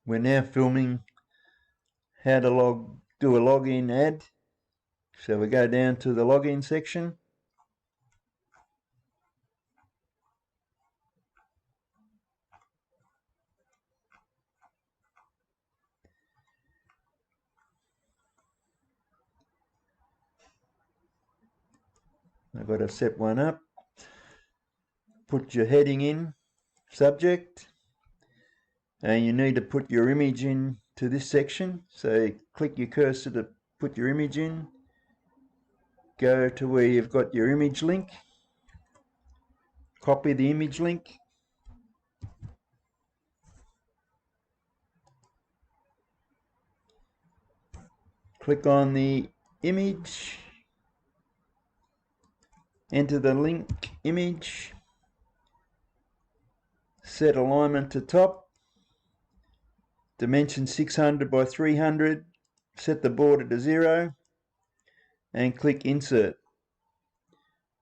We're now filming how to do a login ad. So we go down to the login section. I've got to set one up. Put your heading in, subject, and you need to put your image in to this section. So click your cursor to put your image in. Go to where you've got your image link. Copy the image link. Click on the image. Enter the link image. Set alignment to top. Dimension 600 by 300. Set the border to 0. And click insert.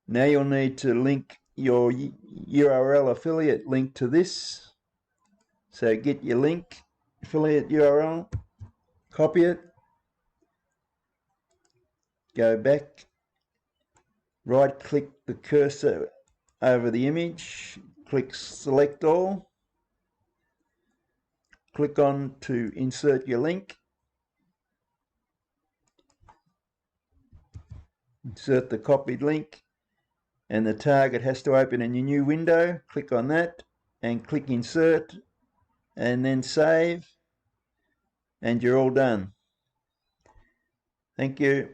Now you'll need to link your URL affiliate link to this. So get your link, affiliate URL, copy it, go back, right click the cursor over the image, click select all, click on to insert your link, insert the copied link, and the target has to open in your new window. Click on that and click insert and then save, and you're all done. Thank you.